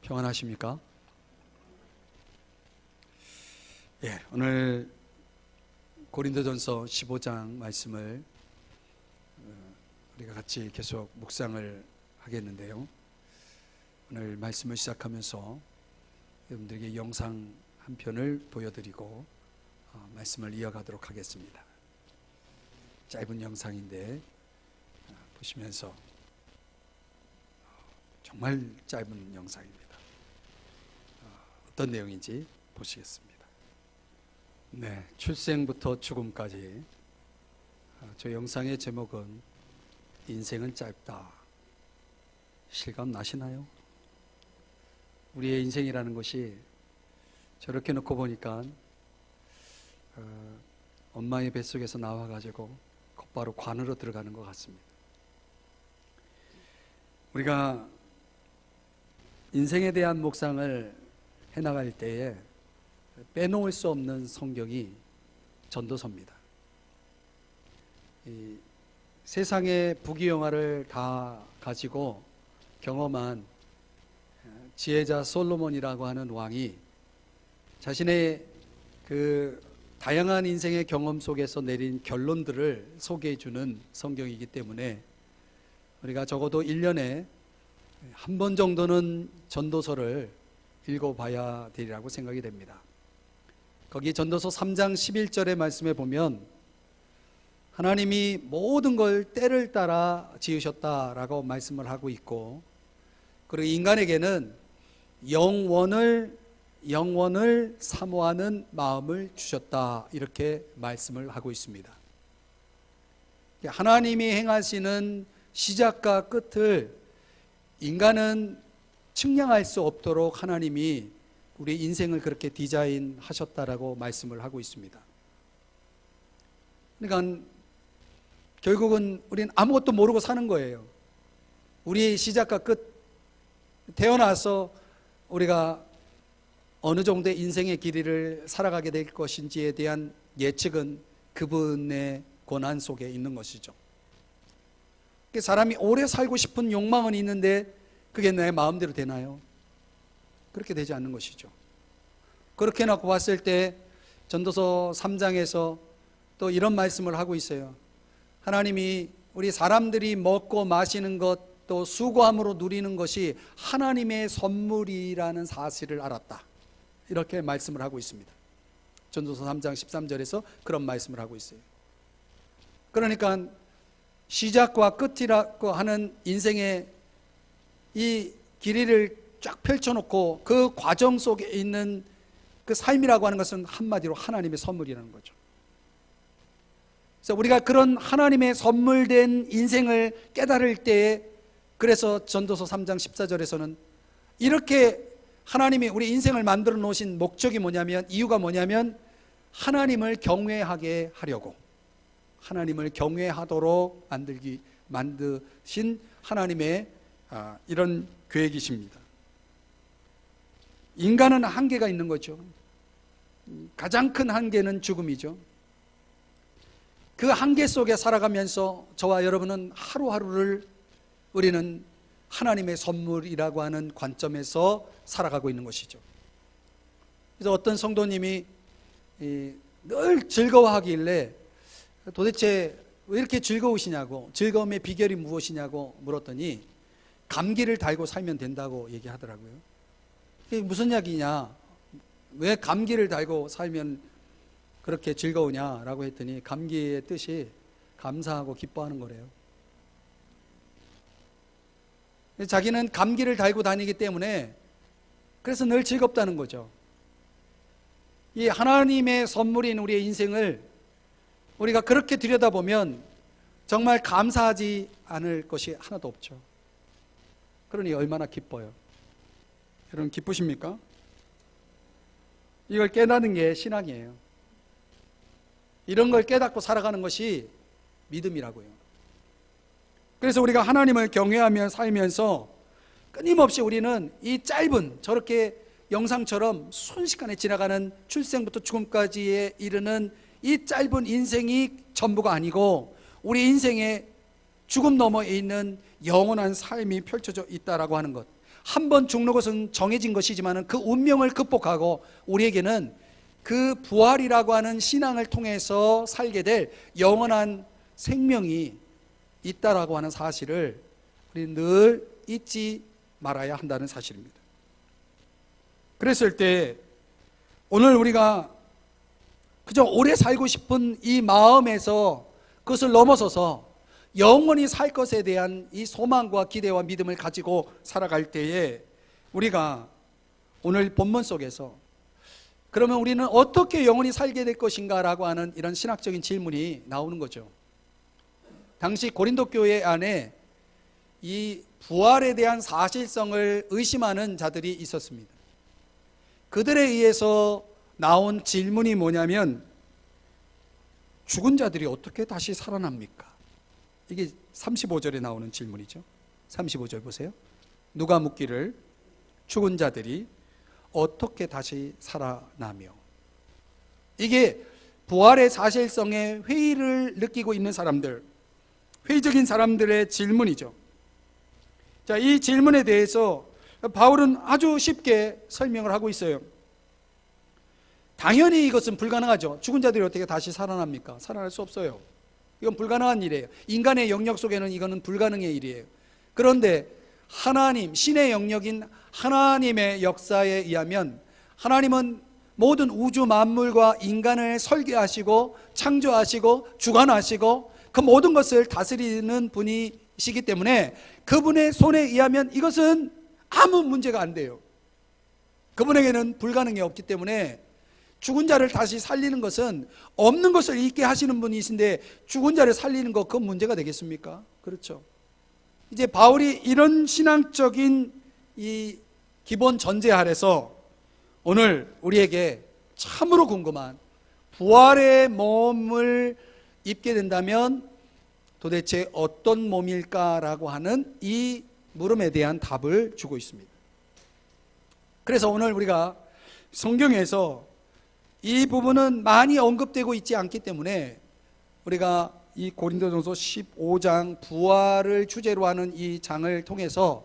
평안하십니까? 오늘 고린도전서 15장 말씀을 우리가 같이 계속 묵상을 하겠는데요. 오늘 말씀을 시작하면서 여러분들에게 영상 한 편을 보여드리고 말씀을 이어가도록 하겠습니다. 짧은 영상인데 보시면서 정말 짧은 영상입니다. 어떤 내용인지 보시겠습니다. 출생부터 죽음까지. 저 영상의 제목은 인생은 짧다. 실감 나시나요? 우리의 인생이라는 것이 저렇게 놓고 보니까 엄마의 뱃속에서 나와가지고 곧바로 관으로 들어가는 것 같습니다. 우리가 인생에 대한 묵상을 해나갈 때에 빼놓을 수 없는 성경이 전도서입니다. 이 세상의 부귀영화를 다 가지고 경험한 지혜자 솔로몬이라고 하는 왕이 자신의 그 다양한 인생의 경험 속에서 내린 결론들을 소개해 주는 성경이기 때문에 우리가 적어도 1년에 한 번 정도는 전도서를 읽어봐야 되리라고 생각이 됩니다. 거기 전도서 3장 11절의 말씀에 보면 하나님이 모든 걸 때를 따라 지으셨다라고 말씀을 하고 있고, 그리고 인간에게는 영원을 사모하는 마음을 주셨다, 이렇게 말씀을 하고 있습니다. 하나님이 행하시는 시작과 끝을 인간은 측량할 수 없도록 하나님이 우리 인생을 그렇게 디자인하셨다라고 말씀을 하고 있습니다. 그러니까 결국은 우리는 아무것도 모르고 사는 거예요. 우리 시작과 끝, 태어나서 우리가 어느 정도의 인생의 길이를 살아가게 될 것인지에 대한 예측은 그분의 권한 속에 있는 것이죠. 사람이 오래 살고 싶은 욕망은 있는데 그게 내 마음대로 되나요? 그렇게 되지 않는 것이죠. 그렇게 놓고 봤을 때 전도서 3장에서 또 이런 말씀을 하고 있어요. 하나님이 우리 사람들이 먹고 마시는 것, 또 수고함으로 누리는 것이 하나님의 선물이라는 사실을 알았다, 이렇게 말씀을 하고 있습니다. 전도서 3장 13절에서 그런 말씀을 하고 있어요. 그러니까 시작과 끝이라고 하는 인생의 이 길이를 쫙 펼쳐놓고 그 과정 속에 있는 그 삶이라고 하는 것은 한마디로 하나님의 선물이라는 거죠. 그래서 우리가 그런 하나님의 선물된 인생을 깨달을 때에, 그래서 전도서 3장 14절에서는 이렇게 하나님이 우리 인생을 만들어 놓으신 목적이 뭐냐면, 이유가 뭐냐면 하나님을 경외하게 하려고, 하나님을 경외하도록 만드신 하나님의 이런 계획이십니다. 인간은 한계가 있는 거죠. 가장 큰 한계는 죽음이죠. 그 한계 속에 살아가면서 저와 여러분은 하루하루를 우리는 하나님의 선물이라고 하는 관점에서 살아가고 있는 것이죠. 그래서 어떤 성도님이 늘 즐거워하길래 도대체 왜 이렇게 즐거우시냐고, 즐거움의 비결이 무엇이냐고 물었더니 감기를 달고 살면 된다고 얘기하더라고요. 이게 무슨 이야기냐, 왜 감기를 달고 살면 그렇게 즐거우냐라고 했더니 감기의 뜻이 감사하고 기뻐하는 거래요. 자기는 감기를 달고 다니기 때문에 그래서 늘 즐겁다는 거죠. 이 하나님의 선물인 우리의 인생을 우리가 그렇게 들여다보면 정말 감사하지 않을 것이 하나도 없죠. 그러니 얼마나 기뻐요. 여러분 기쁘십니까? 이걸 깨닫는 게 신앙이에요. 이런 걸 깨닫고 살아가는 것이 믿음이라고요. 그래서 우리가 하나님을 경외하며 살면서 끊임없이 우리는 이 짧은, 저렇게 영상처럼 순식간에 지나가는 출생부터 죽음까지에 이르는 이 짧은 인생이 전부가 아니고 우리 인생의 죽음 너머에 있는 영원한 삶이 펼쳐져 있다라고 하는 것, 한 번 죽는 것은 정해진 것이지만 그 운명을 극복하고 우리에게는 그 부활이라고 하는 신앙을 통해서 살게 될 영원한 생명이 있다라고 하는 사실을 우리 늘 잊지 말아야 한다는 사실입니다. 그랬을 때 오늘 우리가 그저 오래 살고 싶은 이 마음에서 그것을 넘어서서 영원히 살 것에 대한 이 소망과 기대와 믿음을 가지고 살아갈 때에 우리가 오늘 본문 속에서 그러면 우리는 어떻게 영원히 살게 될 것인가 라고 하는 이런 신학적인 질문이 나오는 거죠. 당시 고린도 교회 안에 이 부활에 대한 사실성을 의심하는 자들이 있었습니다. 그들에 의해서 나온 질문이 뭐냐면 죽은 자들이 어떻게 다시 살아납니까? 이게 35절에 나오는 질문이죠. 35절 보세요. 누가 묻기를 죽은 자들이 어떻게 다시 살아나며. 이게 부활의 사실성에 회의를 느끼고 있는 사람들, 회의적인 사람들의 질문이죠. 자, 이 질문에 대해서 바울은 아주 쉽게 설명을 하고 있어요. 당연히 이것은 불가능하죠. 죽은 자들이 어떻게 다시 살아납니까? 살아날 수 없어요. 이건 불가능한 일이에요. 인간의 영역 속에는 이거는 불가능의 일이에요. 그런데 하나님, 신의 영역인 하나님의 역사에 의하면 하나님은 모든 우주 만물과 인간을 설계하시고 창조하시고 주관하시고 그 모든 것을 다스리는 분이시기 때문에 그분의 손에 의하면 이것은 아무 문제가 안 돼요. 그분에게는 불가능이 없기 때문에 죽은 자를 다시 살리는 것은 없는 것을 있게 하시는 분이신데 죽은 자를 살리는 것, 그건 문제가 되겠습니까? 그렇죠. 이제 바울이 이런 신앙적인 이 기본 전제 아래서 오늘 우리에게 참으로 궁금한 부활의 몸을 입게 된다면 도대체 어떤 몸일까라고 하는 이 물음에 대한 답을 주고 있습니다. 그래서 오늘 우리가 성경에서 이 부분은 많이 언급되고 있지 않기 때문에 우리가 이 고린도전서 15장 부활을 주제로 하는 이 장을 통해서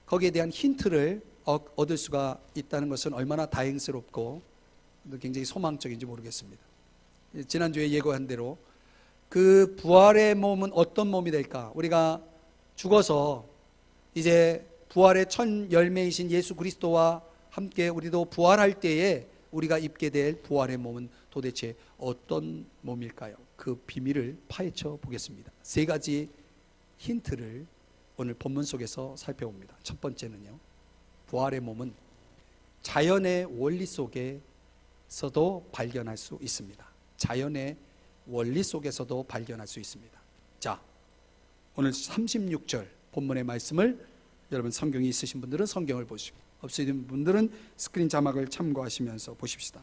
거기에 대한 힌트를 얻을 수가 있다는 것은 얼마나 다행스럽고 굉장히 소망적인지 모르겠습니다. 지난주에 예고한 대로 그 부활의 몸은 어떤 몸이 될까? 우리가 죽어서 이제 부활의 첫 열매이신 예수 그리스도와 함께 우리도 부활할 때에 우리가 입게 될 부활의 몸은 도대체 어떤 몸일까요? 그 비밀을 파헤쳐 보겠습니다. 세 가지 힌트를 오늘 본문 속에서 살펴봅니다. 첫 번째는요, 부활의 몸은 자연의 원리 속에서도 발견할 수 있습니다. 자연의 원리 속에서도 발견할 수 있습니다. 자, 오늘 36절 본문의 말씀을 여러분 성경이 있으신 분들은 성경을 보시고 없으신 분들은 스크린 자막을 참고하시면서 보십시다.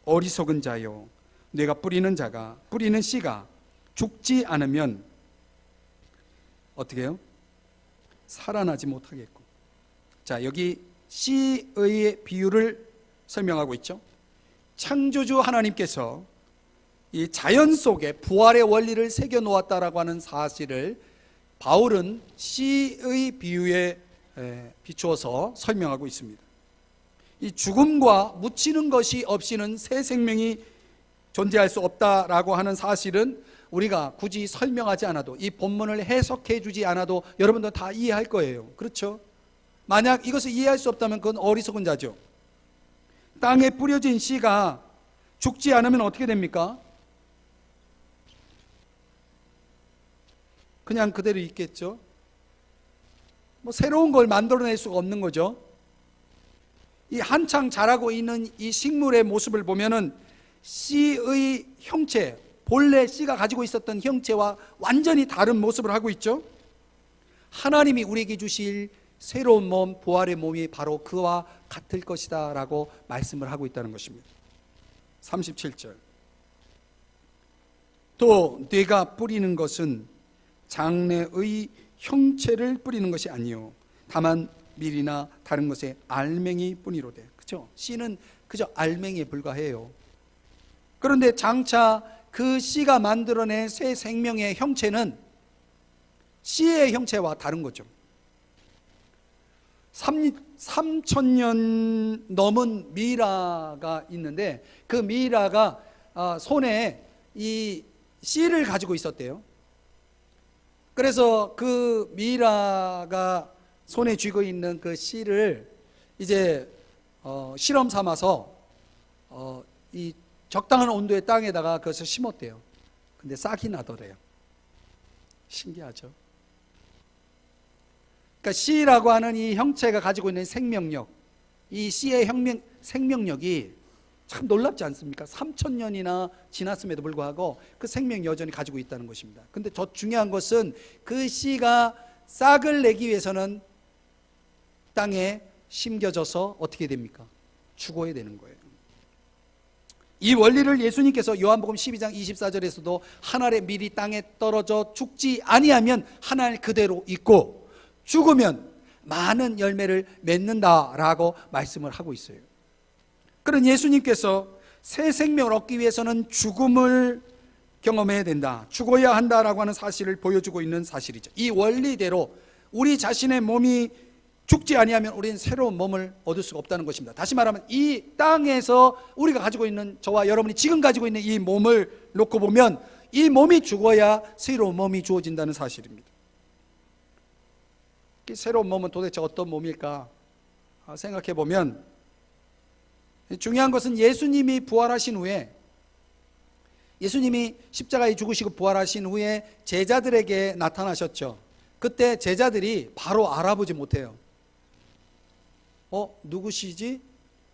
어리석은 자요, 내가 뿌리는 자가, 뿌리는 씨가 죽지 않으면 어떻게 해요? 살아나지 못하겠고. 자, 여기 씨의 비유를 설명하고 있죠. 창조주 하나님께서 이 자연 속에 부활의 원리를 새겨 놓았다라고 하는 사실을 바울은 씨의 비유에 비추어서 설명하고 있습니다. 이 죽음과 묻히는 것이 없이는 새 생명이 존재할 수 없다라고 하는 사실은 우리가 굳이 설명하지 않아도, 이 본문을 해석해 주지 않아도 여러분들 다 이해할 거예요. 그렇죠? 만약 이것을 이해할 수 없다면 그건 어리석은 자죠. 땅에 뿌려진 씨가 죽지 않으면 어떻게 됩니까? 그냥 그대로 있겠죠. 뭐 새로운 걸 만들어낼 수가 없는 거죠. 이 한창 자라고 있는 이 식물의 모습을 보면은 씨의 형체, 본래 씨가 가지고 있었던 형체와 완전히 다른 모습을 하고 있죠. 하나님이 우리에게 주실 새로운 몸, 부활의 몸이 바로 그와 같을 것이다 라고 말씀을 하고 있다는 것입니다. 37절, 또 네가 뿌리는 것은 장래의 형체를 뿌리는 것이 아니요 다만 밀이나 다른 것의 알맹이 뿐이로되. 그렇죠? 씨는 그저 알맹이에 불과해요. 그런데 장차 그 씨가 만들어낸 새 생명의 형체는 씨의 형체와 다른 거죠. 3,000년 넘은 미이라가 있는데, 그 미이라가 손에 이 씨를 가지고 있었대요. 그래서 그 미이라가 손에 쥐고 있는 그 씨를 이제 실험 삼아서 이 적당한 온도의 땅에다가 그것을 심었대요. 근데 싹이 나더래요. 신기하죠? 그러니까 씨라고 하는 이 형체가 가지고 있는 생명력, 이 씨의 생명력이 참 놀랍지 않습니까? 3,000년이나 지났음에도 불구하고 그 생명 여전히 가지고 있다는 것입니다. 근데 더 중요한 것은 그 씨가 싹을 내기 위해서는 땅에 심겨져서 어떻게 됩니까? 죽어야 되는 거예요. 이 원리를 예수님께서 요한복음 12장 24절에서도 한 알의 밀이 땅에 떨어져 죽지 아니하면 한 알 그대로 있고 죽으면 많은 열매를 맺는다라고 말씀을 하고 있어요. 그런 예수님께서 새 생명을 얻기 위해서는 죽음을 경험해야 된다, 죽어야 한다라고 하는 사실을 보여주고 있는 사실이죠. 이 원리대로 우리 자신의 몸이 죽지 아니하면 우리는 새로운 몸을 얻을 수가 없다는 것입니다. 다시 말하면 이 땅에서 우리가 가지고 있는, 저와 여러분이 지금 가지고 있는 이 몸을 놓고 보면 이 몸이 죽어야 새로운 몸이 주어진다는 사실입니다. 이 새로운 몸은 도대체 어떤 몸일까 생각해 보면, 중요한 것은 예수님이 부활하신 후에, 예수님이 십자가에 죽으시고 부활하신 후에 제자들에게 나타나셨죠. 그때 제자들이 바로 알아보지 못해요. 누구시지?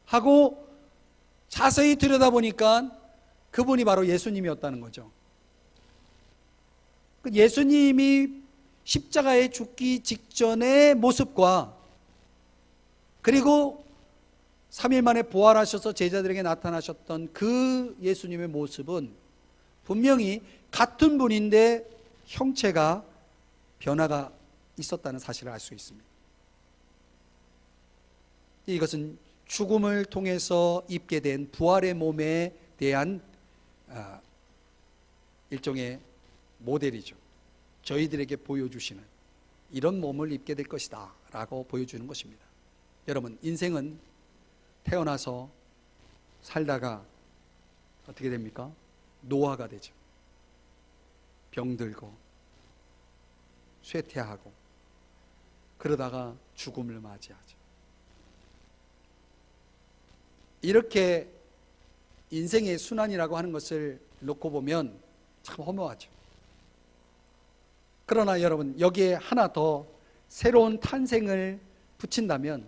하고 자세히 들여다보니까 그분이 바로 예수님이었다는 거죠. 예수님이 십자가에 죽기 직전의 모습과 그리고 3일 만에 부활하셔서 제자들에게 나타나셨던 그 예수님의 모습은 분명히 같은 분인데 형체가 변화가 있었다는 사실을 알 수 있습니다. 이것은 죽음을 통해서 입게 된 부활의 몸에 대한 일종의 모델이죠. 저희들에게 보여주시는 이런 몸을 입게 될 것이다 라고 보여주는 것입니다. 여러분, 인생은 태어나서 살다가 어떻게 됩니까? 노화가 되죠. 병들고 쇠퇴하고 그러다가 죽음을 맞이하죠. 이렇게 인생의 순환이라고 하는 것을 놓고 보면 참 허무하죠. 그러나 여러분, 여기에 하나 더 새로운 탄생을 붙인다면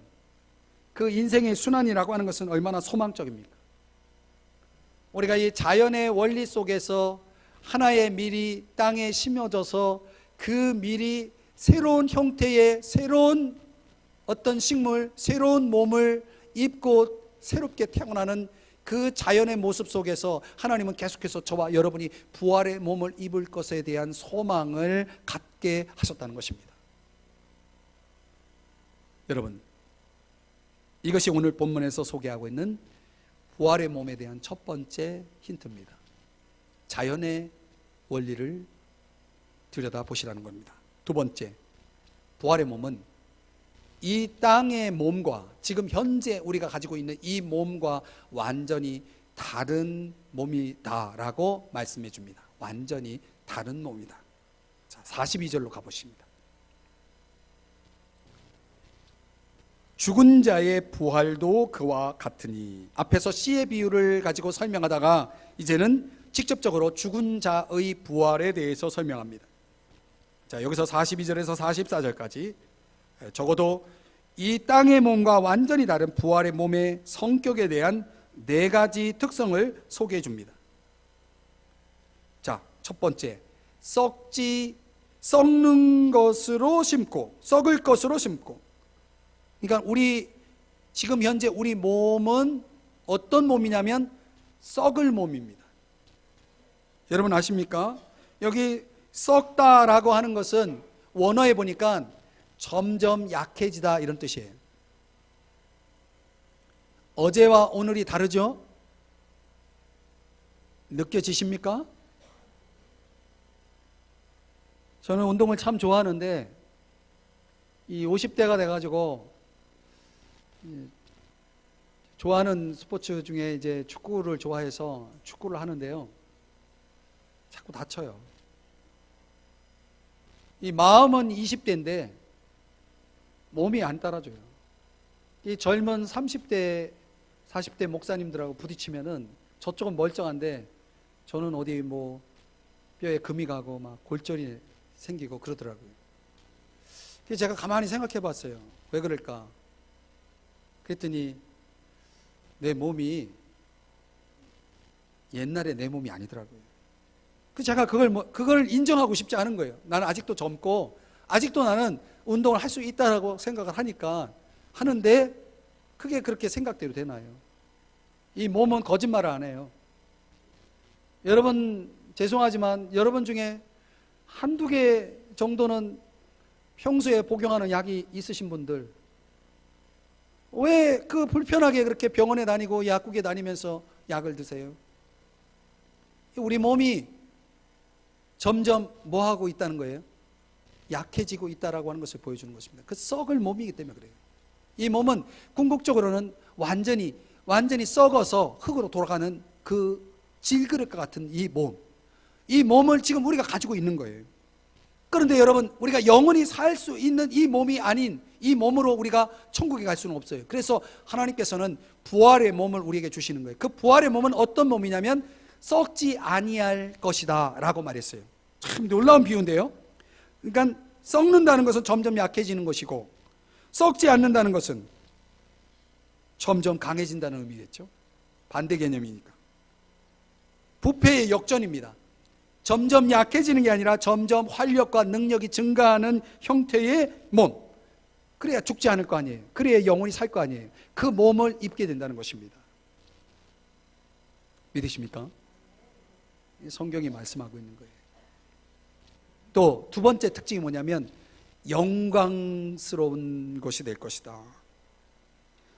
그 인생의 순환이라고 하는 것은 얼마나 소망적입니까? 우리가 이 자연의 원리 속에서 하나의 밀이 땅에 심어져서 그 밀이 새로운 형태의 새로운 어떤 식물, 새로운 몸을 입고 새롭게 태어나는 그 자연의 모습 속에서 하나님은 계속해서 저와 여러분이 부활의 몸을 입을 것에 대한 소망을 갖게 하셨다는 것입니다. 여러분, 이것이 오늘 본문에서 소개하고 있는 부활의 몸에 대한 첫 번째 힌트입니다. 자연의 원리를 들여다보시라는 겁니다. 두 번째, 부활의 몸은 이 땅의 몸과 지금 현재 우리가 가지고 있는 이 몸과 완전히 다른 몸이다라고 말씀해 줍니다. 완전히 다른 몸이다. 자, 42절로 가보십니다. 죽은 자의 부활도 그와 같으니. 앞에서 씨의 비유를 가지고 설명하다가 이제는 직접적으로 죽은 자의 부활에 대해서 설명합니다. 자, 여기서 42절에서 44절까지 적어도 이 땅의 몸과 완전히 다른 부활의 몸의 성격에 대한 4가지 특성을 소개해 줍니다. 자, 첫 번째, 썩는 것으로 심고, 썩을 것으로 심고. 그러니까 우리 지금 현재 우리 몸은 어떤 몸이냐면 썩을 몸입니다. 여러분 아십니까? 여기 썩다라고 하는 것은 원어에 보니까 점점 약해지다 이런 뜻이에요. 어제와 오늘이 다르죠? 느껴지십니까? 저는 운동을 참 좋아하는데 이 50대가 돼가지고 좋아하는 스포츠 중에 이제 축구를 좋아해서 축구를 하는데요. 자꾸 다쳐요. 이 마음은 20대인데 몸이 안 따라줘요. 이 젊은 30대, 40대 목사님들하고 부딪히면은 저쪽은 멀쩡한데 저는 어디 뭐 뼈에 금이 가고 막 골절이 생기고 그러더라고요. 그래서 제가 가만히 생각해 봤어요. 왜 그럴까? 그랬더니 내 몸이 옛날에 내 몸이 아니더라고요. 그 제가 그걸 인정하고 싶지 않은 거예요. 나는 아직도 젊고 아직도 나는 운동을 할 수 있다라고 생각을 하니까 하는데 그게 그렇게 생각대로 되나요? 이 몸은 거짓말을 안 해요. 여러분 죄송하지만 여러분 중에 한두 개 정도는 평소에 복용하는 약이 있으신 분들 왜 그 불편하게 그렇게 병원에 다니고 약국에 다니면서 약을 드세요? 우리 몸이 점점 뭐 하고 있다는 거예요? 약해지고 있다라고 하는 것을 보여주는 것입니다. 그 썩을 몸이기 때문에 그래요. 이 몸은 궁극적으로는 완전히 썩어서 흙으로 돌아가는 그 질그릇과 같은 이 몸, 이 몸을 지금 우리가 가지고 있는 거예요. 그런데 여러분, 우리가 영원히 살 수 있는 이 몸이 아닌 이 몸으로 우리가 천국에 갈 수는 없어요. 그래서 하나님께서는 부활의 몸을 우리에게 주시는 거예요. 그 부활의 몸은 어떤 몸이냐면 썩지 아니할 것이다 라고 말했어요. 참 놀라운 비유인데요. 그러니까 썩는다는 것은 점점 약해지는 것이고 썩지 않는다는 것은 점점 강해진다는 의미겠죠. 반대 개념이니까. 부패의 역전입니다. 점점 약해지는 게 아니라 점점 활력과 능력이 증가하는 형태의 몸. 그래야 죽지 않을 거 아니에요. 그래야 영원히 살 거 아니에요. 그 몸을 입게 된다는 것입니다. 믿으십니까? 성경이 말씀하고 있는 거예요. 또 두 번째 특징이 뭐냐면 영광스러운 것이 될 것이다.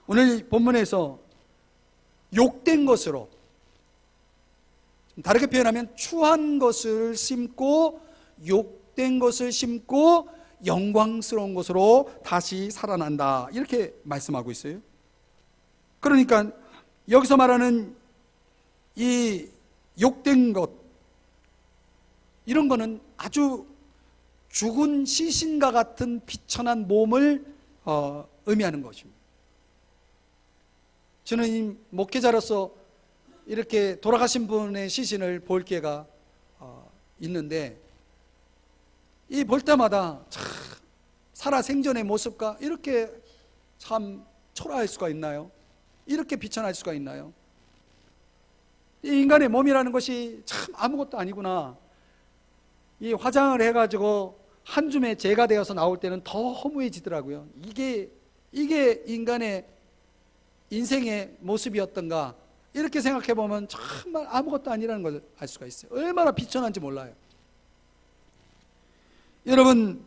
오늘 본문에서 욕된 것으로, 다르게 표현하면 추한 것을 심고 욕된 것을 심고 영광스러운 것으로 다시 살아난다, 이렇게 말씀하고 있어요. 그러니까 여기서 말하는 이 욕된 것, 이런 거는 아주 죽은 시신과 같은 비천한 몸을 의미하는 것입니다. 저는 이 목회자로서 이렇게 돌아가신 분의 시신을 볼 기회가 있는데 이 볼 때마다 참 살아생전의 모습과 이렇게 참 초라할 수가 있나요? 이렇게 비천할 수가 있나요? 이 인간의 몸이라는 것이 참 아무것도 아니구나. 이 화장을 해가지고 한 줌의 재가 되어서 나올 때는 더 허무해지더라고요. 이게 인간의 인생의 모습이었던가, 이렇게 생각해 보면 정말 아무것도 아니라는 걸 알 수가 있어요. 얼마나 비천한지 몰라요. 여러분,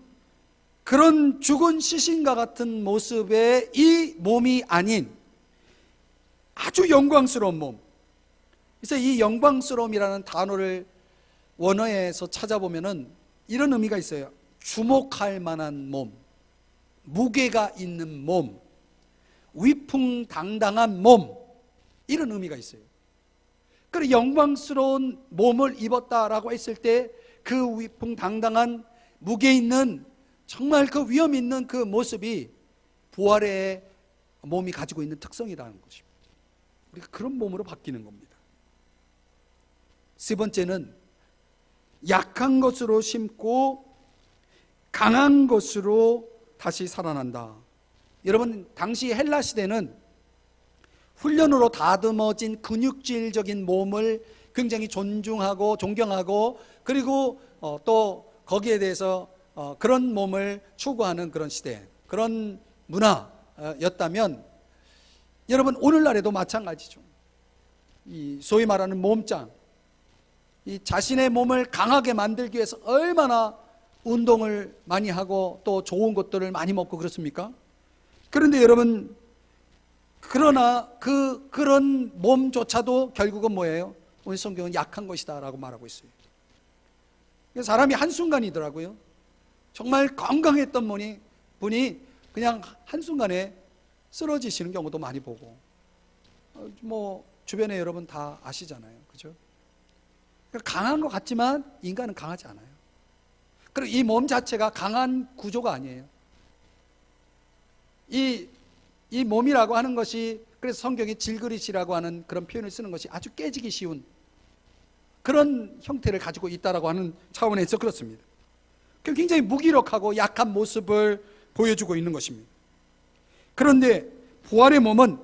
그런 죽은 시신과 같은 모습의 이 몸이 아닌 아주 영광스러운 몸. 그래서 이 영광스러움이라는 단어를 원어에서 찾아보면은 이런 의미가 있어요. 주목할 만한 몸, 무게가 있는 몸, 위풍당당한 몸, 이런 의미가 있어요. 그리고 영광스러운 몸을 입었다라고 했을 때 그 위풍당당한 무게 있는 정말 그 위험 있는 그 모습이 부활의 몸이 가지고 있는 특성이라는 것입니다. 우리가 그런 몸으로 바뀌는 겁니다. 세 번째는 약한 것으로 심고 강한 것으로 다시 살아난다. 여러분, 당시 헬라 시대는 훈련으로 다듬어진 근육질적인 몸을 굉장히 존중하고 존경하고, 그리고 또 거기에 대해서 그런 몸을 추구하는 그런 시대, 그런 문화였다면, 여러분 오늘날에도 마찬가지죠. 이 소위 말하는 몸짱, 이 자신의 몸을 강하게 만들기 위해서 얼마나 운동을 많이 하고 또 좋은 것들을 많이 먹고 그렇습니까? 그런데 여러분, 그러나 그런 몸조차도 결국은 뭐예요? 오늘 성경은 약한 것이다 라고 말하고 있어요. 사람이 한순간이더라고요. 정말 건강했던 분이 그냥 한순간에 쓰러지시는 경우도 많이 보고, 뭐 주변에 여러분 다 아시잖아요, 그죠? 강한 것 같지만 인간은 강하지 않아요. 그리고 이 몸 자체가 강한 구조가 아니에요. 이 몸이라고 하는 것이, 그래서 성경이 질그릇이라고 하는 그런 표현을 쓰는 것이 아주 깨지기 쉬운 그런 형태를 가지고 있다라고 하는 차원에서 그렇습니다. 굉장히 무기력하고 약한 모습을 보여주고 있는 것입니다. 그런데 부활의 몸은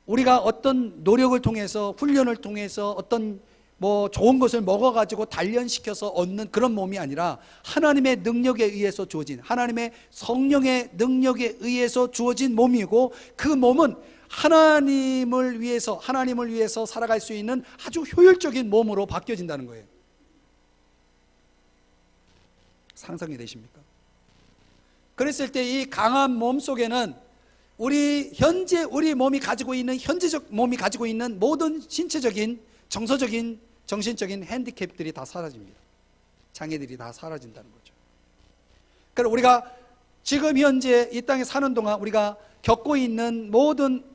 우리가 어떤 노력을 통해서, 훈련을 통해서 어떤 뭐 좋은 것을 먹어가지고 단련시켜서 얻는 그런 몸이 아니라 하나님의 능력에 의해서 주어진, 하나님의 성령의 능력에 의해서 주어진 몸이고, 그 몸은 하나님을 위해서 살아갈 수 있는 아주 효율적인 몸으로 바뀌어진다는 거예요. 상상이 되십니까? 그랬을 때 이 강한 몸 속에는 현재 우리 몸이 가지고 있는, 현재적 몸이 가지고 있는 모든 신체적인, 정서적인, 정신적인 핸디캡들이 다 사라집니다. 장애들이 다 사라진다는 거죠. 그러니까 우리가 지금 현재 이 땅에 사는 동안 우리가 겪고 있는 모든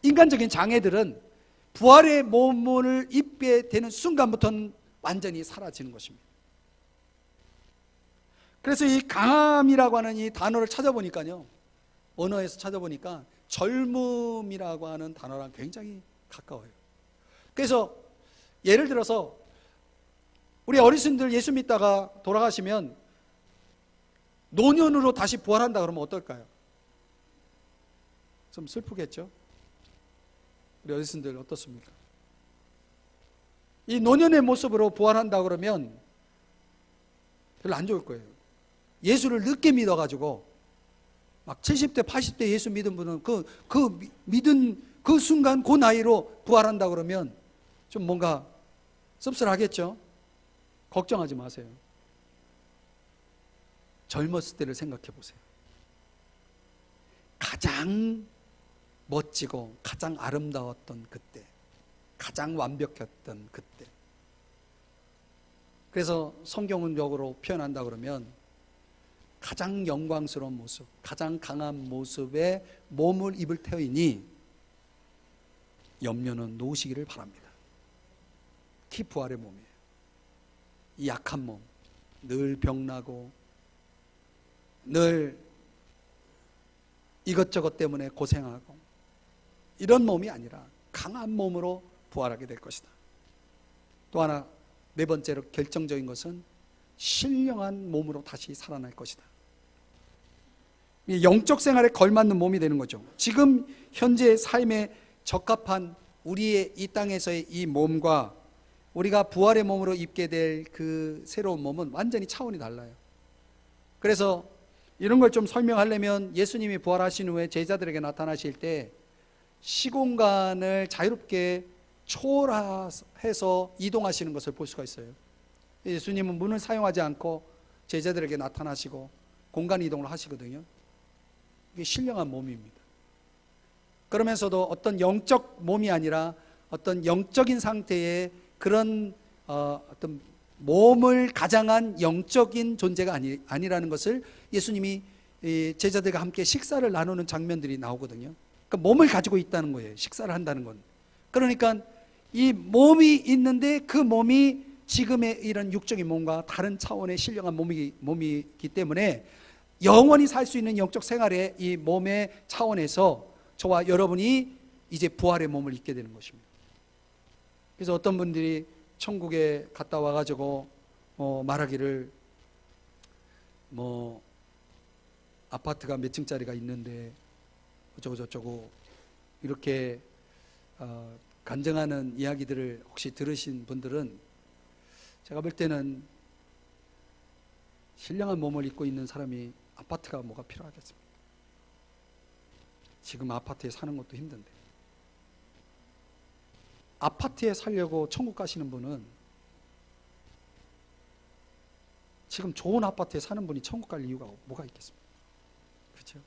인간적인 장애들은 부활의 몸을 입게 되는 순간부터는 완전히 사라지는 것입니다. 그래서 이 강함이라고 하는 이 단어를 찾아보니까요, 언어에서 찾아보니까 젊음이라고 하는 단어랑 굉장히 가까워요. 그래서 예를 들어서 우리 어르신들 예수 믿다가 돌아가시면 노년으로 다시 부활한다 그러면 어떨까요? 좀 슬프겠죠? 우리 어르신들 어떻습니까? 이 노년의 모습으로 부활한다 그러면 별로 안 좋을 거예요. 예수를 늦게 믿어가지고 막 70대 80대 예수 믿은 분은 그 믿은 그 순간 그 나이로 부활한다 그러면 좀 뭔가 씁쓸하겠죠? 걱정하지 마세요. 젊었을 때를 생각해 보세요. 가장 멋지고 가장 아름다웠던 그때, 가장 완벽했던 그때. 그래서 성경적으로 표현한다 그러면 가장 영광스러운 모습, 가장 강한 모습의 몸을 입을 테이니 염려는 놓으시기를 바랍니다. 특히 부활의 몸이에요. 이 약한 몸, 늘 병나고 늘 이것저것 때문에 고생하고 이런 몸이 아니라 강한 몸으로 부활하게 될 것이다. 또 하나, 네 번째로 결정적인 것은 신령한 몸으로 다시 살아날 것이다. 영적 생활에 걸맞는 몸이 되는 거죠. 지금 현재 삶에 적합한 우리의 이 땅에서의 이 몸과 우리가 부활의 몸으로 입게 될 그 새로운 몸은 완전히 차원이 달라요. 그래서 이런 걸 좀 설명하려면 예수님이 부활하신 후에 제자들에게 나타나실 때 시공간을 자유롭게 초월해서 이동하시는 것을 볼 수가 있어요. 예수님은 문을 사용하지 않고 제자들에게 나타나시고 공간 이동을 하시거든요. 이게 신령한 몸입니다. 그러면서도 어떤 영적 몸이 아니라 어떤 영적인 상태의 그런 어떤 몸을 가장한 영적인 존재가 아니라는 것을 예수님이 제자들과 함께 식사를 나누는 장면들이 나오거든요. 그러니까 몸을 가지고 있다는 거예요. 식사를 한다는 건. 그러니까 이 몸이 있는데 그 몸이 지금의 이런 육적인 몸과 다른 차원의 신령한 몸이기 때문에 영원히 살 수 있는 영적 생활의 이 몸의 차원에서 저와 여러분이 이제 부활의 몸을 입게 되는 것입니다. 그래서 어떤 분들이 천국에 갔다 와가지고 말하기를 뭐 아파트가 몇 층짜리가 있는데 어쩌고 이렇게 간증하는 이야기들을 혹시 들으신 분들은 제가 볼 때는 신령한 몸을 입고 있는 사람이 아파트가 뭐가 필요하겠습니까? 지금 아파트에 사는 것도 힘든데 아파트에 살려고 천국 가시는 분은 지금 좋은 아파트에 사는 분이 천국 갈 이유가 뭐가 있겠습니까? 그렇죠?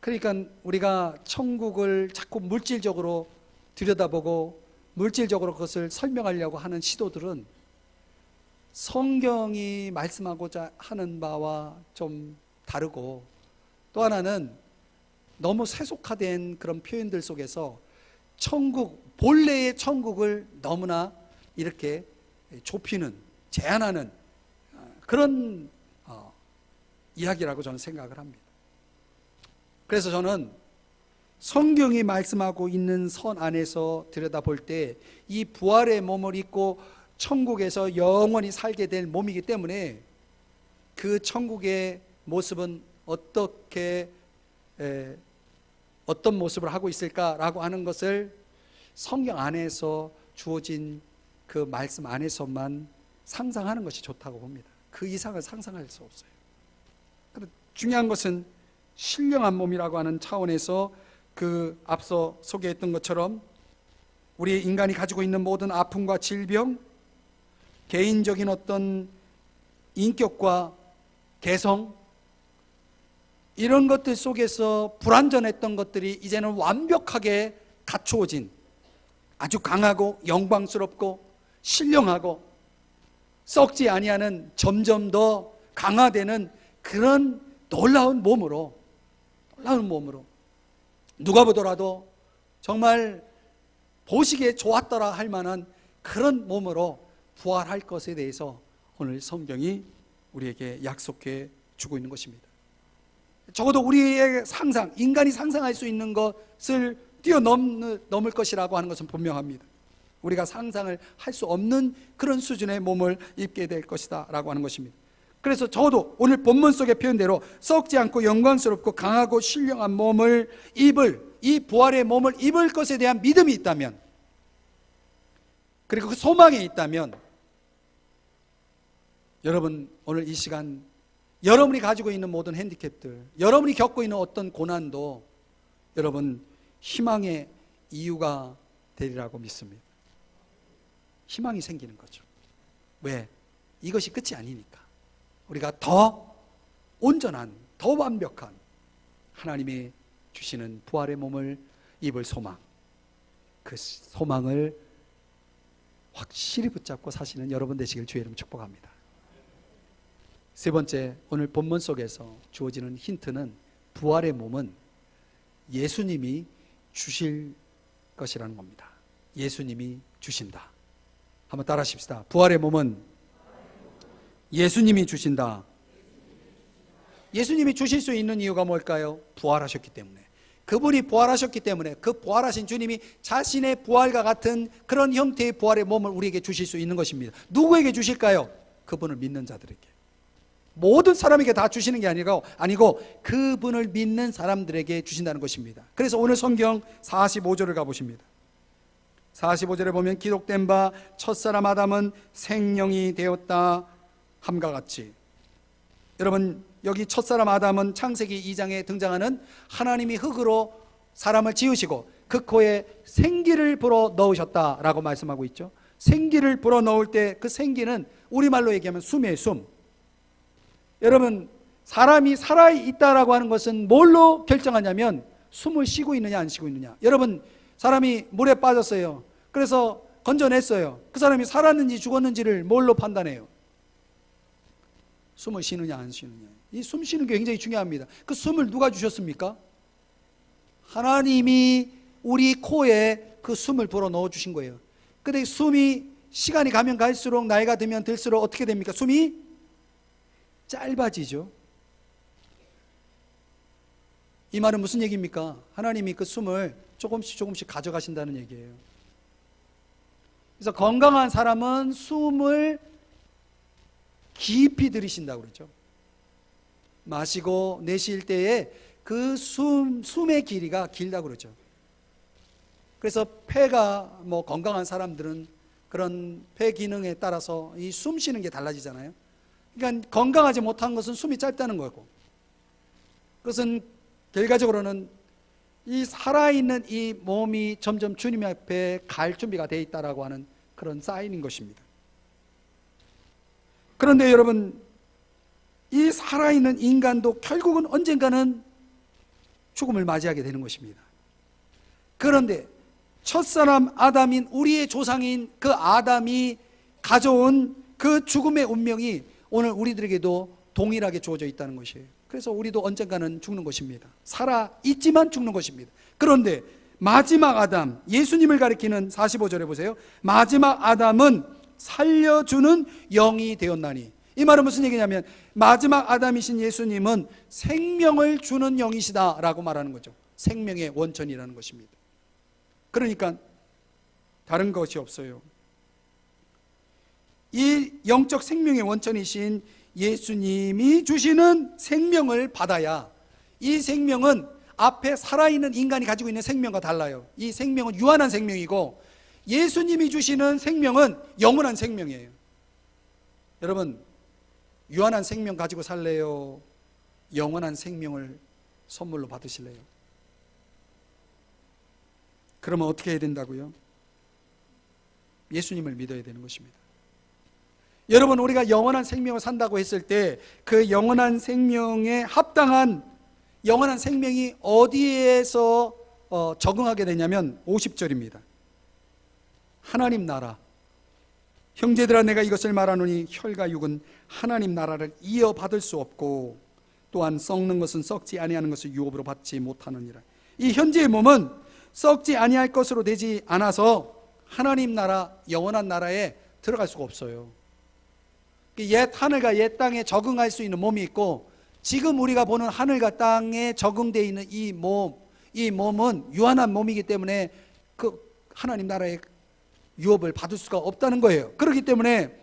그러니까 우리가 천국을 자꾸 물질적으로 들여다보고 물질적으로 그것을 설명하려고 하는 시도들은 성경이 말씀하고자 하는 바와 좀 다르고, 또 하나는 너무 세속화된 그런 표현들 속에서 본래의 천국을 너무나 이렇게 좁히는, 제한하는 그런 이야기라고 저는 생각을 합니다. 그래서 저는 성경이 말씀하고 있는 선 안에서 들여다볼 때 이 부활의 몸을 입고 천국에서 영원히 살게 될 몸이기 때문에 그 천국의 모습은 어떤 모습을 하고 있을까라고 하는 것을 성경 안에서 주어진 그 말씀 안에서만 상상하는 것이 좋다고 봅니다. 그 이상을 상상할 수 없어요. 중요한 것은 신령한 몸이라고 하는 차원에서 그 앞서 소개했던 것처럼 우리 인간이 가지고 있는 모든 아픔과 질병, 개인적인 어떤 인격과 개성, 이런 것들 속에서 불완전했던 것들이 이제는 완벽하게 갖추어진 아주 강하고 영광스럽고 신령하고 썩지 아니하는 점점 더 강화되는 그런 놀라운 몸으로 누가 보더라도 정말 보시기에 좋았더라 할 만한 그런 몸으로 부활할 것에 대해서 오늘 성경이 우리에게 약속해 주고 있는 것입니다. 적어도 우리의 상상, 인간이 상상할 수 있는 것을 뛰어넘을 것이라고 하는 것은 분명합니다. 우리가 상상을 할 수 없는 그런 수준의 몸을 입게 될 것이다 라고 하는 것입니다. 그래서 저도 오늘 본문 속의 표현대로 썩지 않고 영광스럽고 강하고 신령한 몸을 이 부활의 몸을 입을 것에 대한 믿음이 있다면, 그리고 그 소망이 있다면, 여러분 오늘 이 시간 여러분이 가지고 있는 모든 핸디캡들, 여러분이 겪고 있는 어떤 고난도 여러분 희망의 이유가 되리라고 믿습니다. 희망이 생기는 거죠. 왜? 이것이 끝이 아니니까. 우리가 더 온전한, 더 완벽한 하나님이 주시는 부활의 몸을 입을 소망, 그 소망을 확실히 붙잡고 사시는 여러분 되시길 주의 이름 축복합니다. 세 번째, 오늘 본문 속에서 주어지는 힌트는 부활의 몸은 예수님이 주실 것이라는 겁니다. 예수님이 주신다. 한번 따라 하십시다. 부활의 몸은 예수님이 주신다. 예수님이 주실 수 있는 이유가 뭘까요? 부활하셨기 때문에. 그분이 부활하셨기 때문에 그 부활하신 주님이 자신의 부활과 같은 그런 형태의 부활의 몸을 우리에게 주실 수 있는 것입니다. 누구에게 주실까요? 그분을 믿는 자들에게. 모든 사람에게 다 주시는 게 아니고 그분을 믿는 사람들에게 주신다는 것입니다. 그래서 오늘 성경 45절을 가보십니다. 45절에 보면 기록된 바 첫사람 아담은 생령이 되었다 함과 같이, 여러분 여기 첫사람 아담은 창세기 2장에 등장하는 하나님이 흙으로 사람을 지으시고 그 코에 생기를 불어 넣으셨다라고 말씀하고 있죠. 생기를 불어 넣을 때 그 생기는 우리말로 얘기하면 숨이에요. 숨. 여러분 사람이 살아있다라고 하는 것은 뭘로 결정하냐면 숨을 쉬고 있느냐 안 쉬고 있느냐. 여러분 사람이 물에 빠졌어요. 그래서 건져냈어요. 그 사람이 살았는지 죽었는지를 뭘로 판단해요? 숨을 쉬느냐 안 쉬느냐. 이 숨 쉬는 게 굉장히 중요합니다. 그 숨을 누가 주셨습니까? 하나님이 우리 코에 그 숨을 불어 넣어 주신 거예요. 근데 숨이 시간이 가면 갈수록, 나이가 들면 들수록 어떻게 됩니까? 숨이 짧아지죠. 이 말은 무슨 얘기입니까? 하나님이 그 숨을 조금씩 가져가신다는 얘기예요. 그래서 건강한 사람은 숨을 깊이 들이신다고 그러죠. 마시고 내쉴 때에 그 숨의 길이가 길다고 그러죠. 그래서 폐가 건강한 사람들은 그런 폐 기능에 따라서 이 숨 쉬는 게 달라지잖아요. 그러니까 건강하지 못한 것은 숨이 짧다는 거고, 그것은 결과적으로는 이 살아있는 이 몸이 점점 주님 앞에 갈 준비가 되어 있다라고 하는 그런 사인인 것입니다. 그런데 여러분, 이 살아있는 인간도 결국은 언젠가는 죽음을 맞이하게 되는 것입니다. 그런데 첫사람 아담인 우리의 조상인 그 아담이 가져온 그 죽음의 운명이 오늘 우리들에게도 동일하게 주어져 있다는 것이에요. 그래서 우리도 언젠가는 죽는 것입니다. 살아 있지만 죽는 것입니다. 그런데 마지막 아담, 예수님을 가리키는 45절에 보세요. 마지막 아담은 살려주는 영이 되었나니. 이 말은 무슨 얘기냐면 마지막 아담이신 예수님은 생명을 주는 영이시다 라고 말하는 거죠. 생명의 원천이라는 것입니다. 그러니까 다른 것이 없어요. 이 영적 생명의 원천이신 예수님이 주시는 생명을 받아야, 이 생명은 앞에 살아있는 인간이 가지고 있는 생명과 달라요. 이 생명은 유한한 생명이고 예수님이 주시는 생명은 영원한 생명이에요. 여러분, 유한한 생명 가지고 살래요? 영원한 생명을 선물로 받으실래요? 그러면 어떻게 해야 된다고요? 예수님을 믿어야 되는 것입니다. 여러분, 우리가 영원한 생명을 산다고 했을 때 그 영원한 생명에 합당한 영원한 생명이 어디에서 적응하게 되냐면 50절입니다. 하나님 나라. 형제들아, 내가 이것을 말하노니 혈과 육은 하나님 나라를 이어받을 수 없고 또한 썩는 것은 썩지 아니하는 것을 유업으로 받지 못하느니라. 이 현재의 몸은 썩지 아니할 것으로 되지 않아서 하나님 나라, 영원한 나라에 들어갈 수가 없어요. 옛 하늘과 옛 땅에 적응할 수 있는 몸이 있고, 지금 우리가 보는 하늘과 땅에 적응되어 있는 이 몸은 유한한 몸이기 때문에 그 하나님 나라의 유업을 받을 수가 없다는 거예요. 그렇기 때문에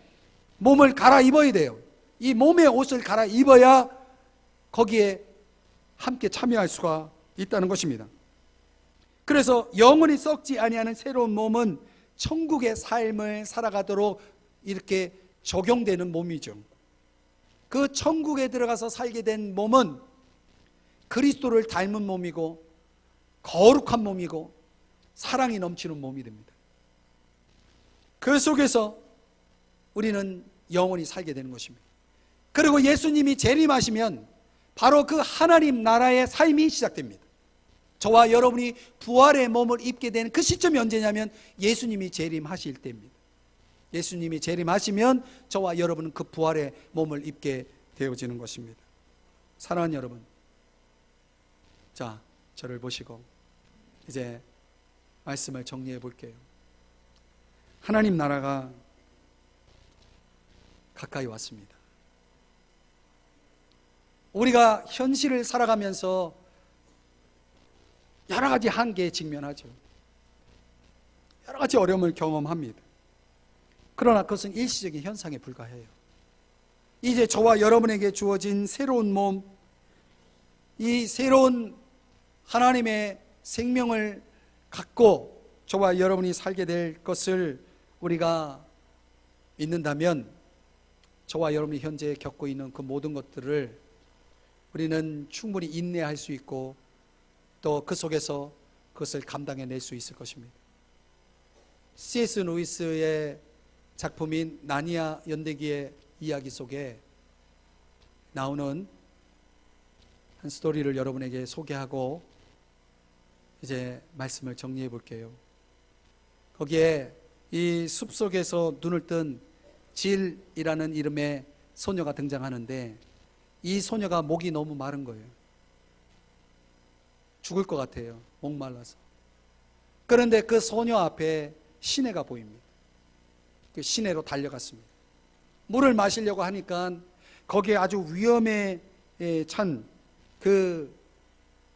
몸을 갈아입어야 돼요. 이 몸의 옷을 갈아입어야 거기에 함께 참여할 수가 있다는 것입니다. 그래서 영원히 썩지 아니하는 새로운 몸은 천국의 삶을 살아가도록 이렇게 적용되는 몸이죠. 그 천국에 들어가서 살게 된 몸은 그리스도를 닮은 몸이고 거룩한 몸이고 사랑이 넘치는 몸이 됩니다. 그 속에서 우리는 영원히 살게 되는 것입니다. 그리고 예수님이 재림하시면 바로 그 하나님 나라의 삶이 시작됩니다. 저와 여러분이 부활의 몸을 입게 되는 그 시점이 언제냐면 예수님이 재림하실 때입니다. 예수님이 재림하시면 저와 여러분은 그 부활의 몸을 입게 되어지는 것입니다. 사랑하는 여러분, 자, 저를 보시고 이제 말씀을 정리해 볼게요. 하나님 나라가 가까이 왔습니다. 우리가 현실을 살아가면서 여러 가지 한계에 직면하죠. 여러 가지 어려움을 경험합니다. 그러나 그것은 일시적인 현상에 불과해요. 이제 저와 여러분에게 주어진 새로운 몸, 이 새로운 하나님의 생명을 갖고 저와 여러분이 살게 될 것을 우리가 믿는다면 저와 여러분이 현재 겪고 있는 그 모든 것들을 우리는 충분히 인내할 수 있고 또 그 속에서 그것을 감당해낼 수 있을 것입니다. C.S. 루이스의 작품인 나니아 연대기의 이야기 속에 나오는 한 스토리를 여러분에게 소개하고 이제 말씀을 정리해 볼게요. 거기에 이 숲속에서 눈을 뜬 질이라는 이름의 소녀가 등장하는데 이 소녀가 목이 너무 마른 거예요. 죽을 것 같아요. 목말라서. 그런데 그 소녀 앞에 시내가 보입니다. 그 시내로 달려갔습니다. 물을 마시려고 하니까 거기에 아주 위험에 찬 그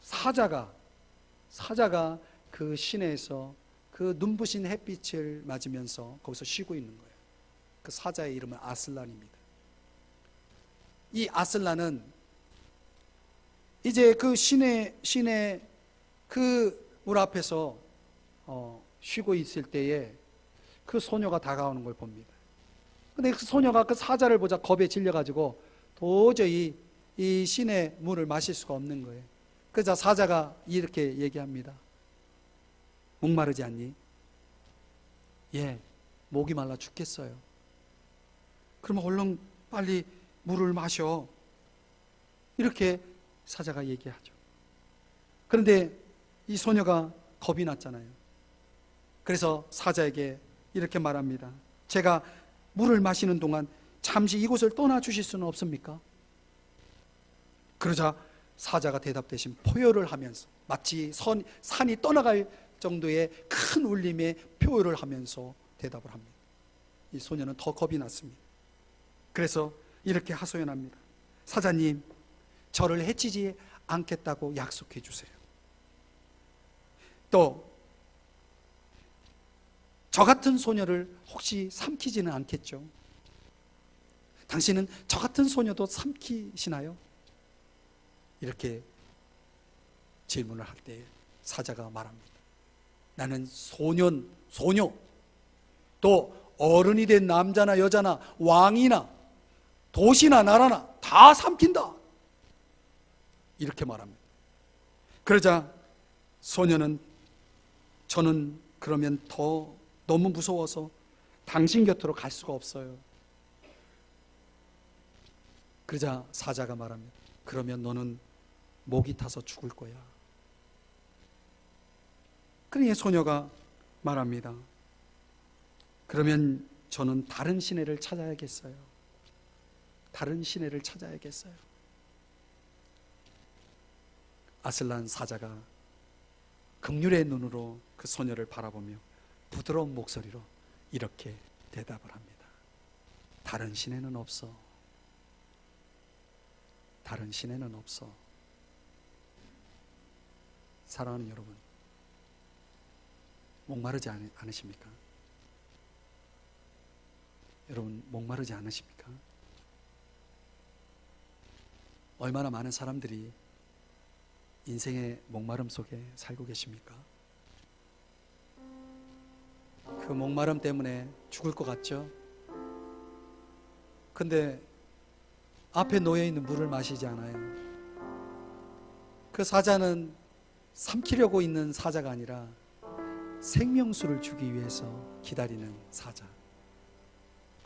사자가 그 시내에서 그 눈부신 햇빛을 맞으면서 거기서 쉬고 있는 거예요. 그 사자의 이름은 아슬란입니다. 이 아슬란은 이제 그 시내 그 물 앞에서 쉬고 있을 때에 그 소녀가 다가오는 걸 봅니다. 근데 그 소녀가 그 사자를 보자 겁에 질려가지고 도저히 이 시내 물을 마실 수가 없는 거예요. 그래서 사자가 이렇게 얘기합니다. 목마르지 않니? 예, 목이 말라 죽겠어요. 그러면 얼른 빨리 물을 마셔. 이렇게 사자가 얘기하죠. 그런데 이 소녀가 겁이 났잖아요. 그래서 사자에게 이렇게 말합니다. 제가 물을 마시는 동안 잠시 이곳을 떠나 주실 수는 없습니까? 그러자 사자가 대답대신 포효를 하면서 마치 산이 떠나갈 정도의 큰 울림에 포효를 하면서 대답을 합니다. 이 소녀는 더 겁이 났습니다. 그래서 이렇게 하소연합니다. 사자님, 저를 해치지 않겠다고 약속해 주세요. 또 저 같은 소녀를 혹시 삼키지는 않겠죠? 당신은 저 같은 소녀도 삼키시나요? 이렇게 질문을 할 때 사자가 말합니다. 나는 소녀, 또 어른이 된 남자나 여자나 왕이나 도시나 나라나 다 삼킨다. 이렇게 말합니다. 그러자 소녀는 저는 그러면 너무 무서워서 당신 곁으로 갈 수가 없어요. 그러자 사자가 말합니다. 그러면 너는 목이 타서 죽을 거야. 그러니 소녀가 말합니다. 그러면 저는 다른 시내를 찾아야겠어요. 다른 시내를 찾아야겠어요. 아슬란 사자가 긍휼의 눈으로 그 소녀를 바라보며 부드러운 목소리로 이렇게 대답을 합니다. 다른 시내는 없어. 다른 시내는 없어. 사랑하는 여러분, 목마르지 않으십니까? 여러분, 목마르지 않으십니까? 얼마나 많은 사람들이 인생의 목마름 속에 살고 계십니까? 그 목마름 때문에 죽을 것 같죠? 근데 앞에 놓여있는 물을 마시지 않아요. 그 사자는 삼키려고 있는 사자가 아니라 생명수를 주기 위해서 기다리는 사자.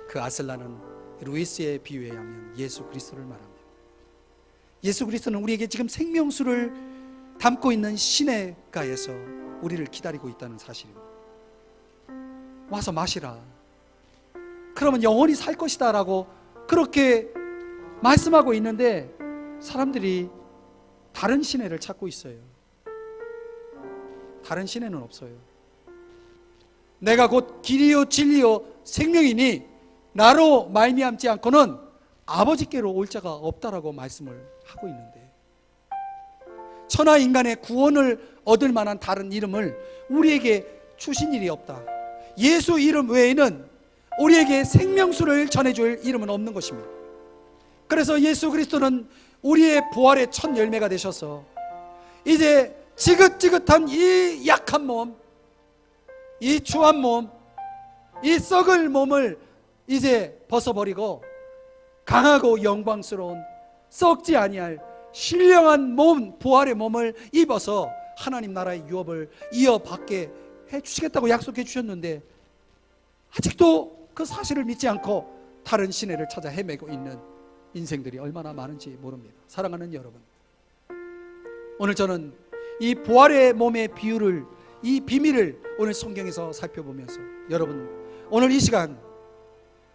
그 아슬란은 루이스의 비유에 의하면 예수 그리스도를 말합니다. 예수 그리스도는 우리에게 지금 생명수를 담고 있는 시내가에서 우리를 기다리고 있다는 사실입니다. 와서 마시라. 그러면 영원히 살 것이다 라고 그렇게 말씀하고 있는데 사람들이 다른 시내를 찾고 있어요. 다른 시내는 없어요. 내가 곧 길이요 진리요 생명이니 나로 말미암지 않고는 아버지께로 올 자가 없다라고 말씀을 하고 있는데, 천하 인간의 구원을 얻을 만한 다른 이름을 우리에게 주신 일이 없다. 예수 이름 외에는 우리에게 생명수를 전해줄 이름은 없는 것입니다. 그래서 예수 그리스도는 우리의 부활의 첫 열매가 되셔서 이제 지긋지긋한 이 약한 몸, 이 추한 몸, 이 썩을 몸을 이제 벗어버리고 강하고 영광스러운 썩지 아니할 신령한 몸, 부활의 몸을 입어서 하나님 나라의 유업을 이어받게 해주시겠다고 약속해 주셨는데 아직도 그 사실을 믿지 않고 다른 시내를 찾아 헤매고 있는 인생들이 얼마나 많은지 모릅니다. 사랑하는 여러분, 오늘 저는 이 부활의 몸의 비유를, 이 비밀을 오늘 성경에서 살펴보면서 여러분, 오늘 이 시간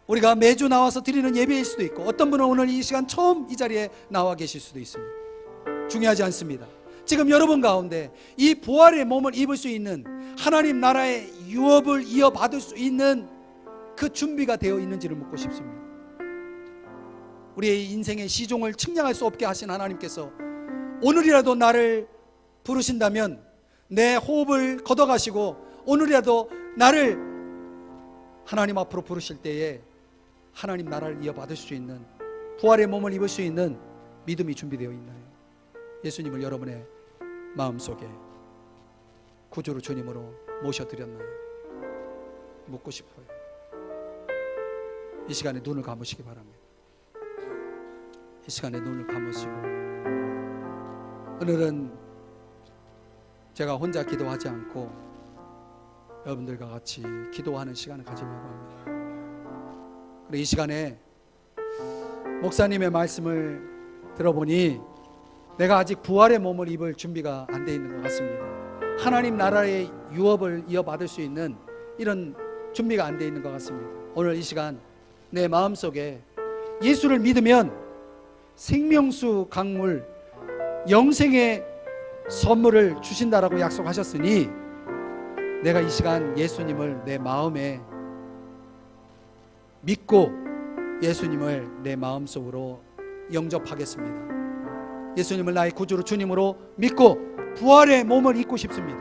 우리가 매주 나와서 드리는 예배일 수도 있고 어떤 분은 오늘 이 시간 처음 이 자리에 나와 계실 수도 있습니다. 중요하지 않습니다. 지금 여러분 가운데 이 부활의 몸을 입을 수 있는, 하나님 나라의 유업을 이어받을 수 있는 그 준비가 되어 있는지를 묻고 싶습니다. 우리의 인생의 시종을 측량할 수 없게 하신 하나님께서 오늘이라도 나를 부르신다면 내 호흡을 걷어가시고 오늘이라도 나를 하나님 앞으로 부르실 때에 하나님 나라를 이어받을 수 있는, 부활의 몸을 입을 수 있는 믿음이 준비되어 있나요? 예수님을 여러분의 마음속에 구주로 주님으로 모셔드렸나요? 묻고 싶어요. 이 시간에 눈을 감으시기 바랍니다. 이 시간에 눈을 감으시고, 오늘은 제가 혼자 기도하지 않고 여러분들과 같이 기도하는 시간을 가지려고 합니다. 이 시간에 목사님의 말씀을 들어보니 내가 아직 부활의 몸을 입을 준비가 안 돼 있는 것 같습니다. 하나님 나라의 유업을 이어받을 수 있는 이런 준비가 안 돼 있는 것 같습니다. 오늘 이 시간 내 마음속에 예수를 믿으면 생명수 강물 영생의 선물을 주신다라고 약속하셨으니 내가 이 시간 예수님을 내 마음에 믿고 예수님을 내 마음속으로 영접하겠습니다. 예수님을 나의 구주로 주님으로 믿고 부활의 몸을 입고 싶습니다.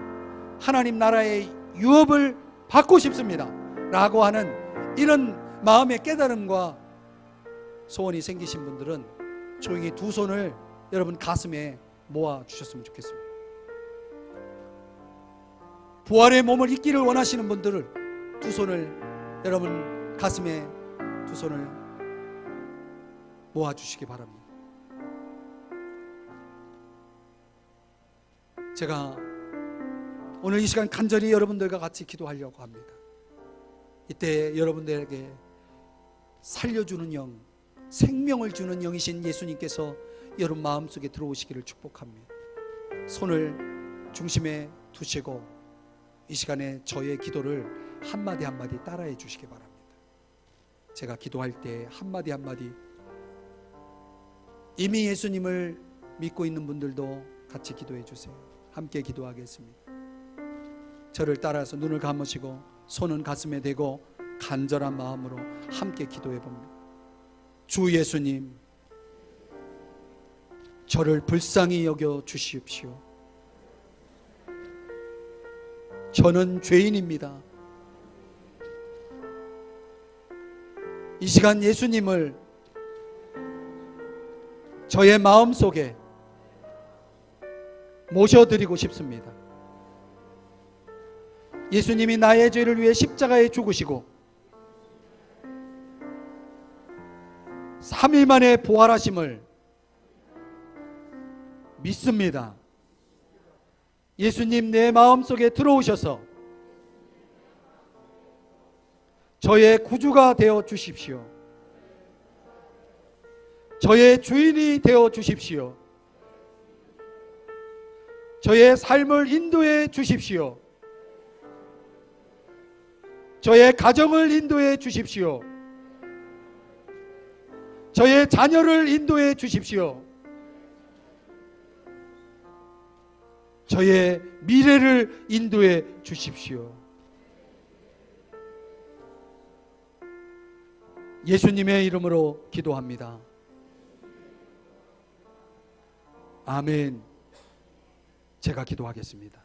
하나님 나라의 유업을 받고 싶습니다 라고 하는 이런 마음의 깨달음과 소원이 생기신 분들은 조용히 두 손을 여러분 가슴에 모아 주셨으면 좋겠습니다. 부활의 몸을 입기를 원하시는 분들은 두 손을 여러분 가슴에 두 손을 모아 주시기 바랍니다. 제가 오늘 이 시간 간절히 여러분들과 같이 기도하려고 합니다. 이때 여러분들에게 살려주는 영, 생명을 주는 영이신 예수님께서 여러분 마음속에 들어오시기를 축복합니다. 손을 중심에 두시고 이 시간에 저의 기도를 한마디 한마디 따라해 주시기 바랍니다. 제가 기도할 때 한마디 한마디 이미 예수님을 믿고 있는 분들도 같이 기도해 주세요. 함께 기도하겠습니다. 저를 따라서 눈을 감으시고 손은 가슴에 대고 간절한 마음으로 함께 기도해 봅니다. 주 예수님, 저를 불쌍히 여겨 주시옵시오. 저는 죄인입니다. 이 시간 예수님을 저의 마음속에 모셔드리고 싶습니다. 예수님이 나의 죄를 위해 십자가에 죽으시고 3일 만에 부활하심을 믿습니다. 예수님 내 마음속에 들어오셔서 저의 구주가 되어 주십시오. 저의 주인이 되어 주십시오. 저의 삶을 인도해 주십시오. 저의 가정을 인도해 주십시오. 저의 자녀를 인도해 주십시오. 저의 미래를 인도해 주십시오. 예수님의 이름으로 기도합니다. 아멘. 제가 기도하겠습니다.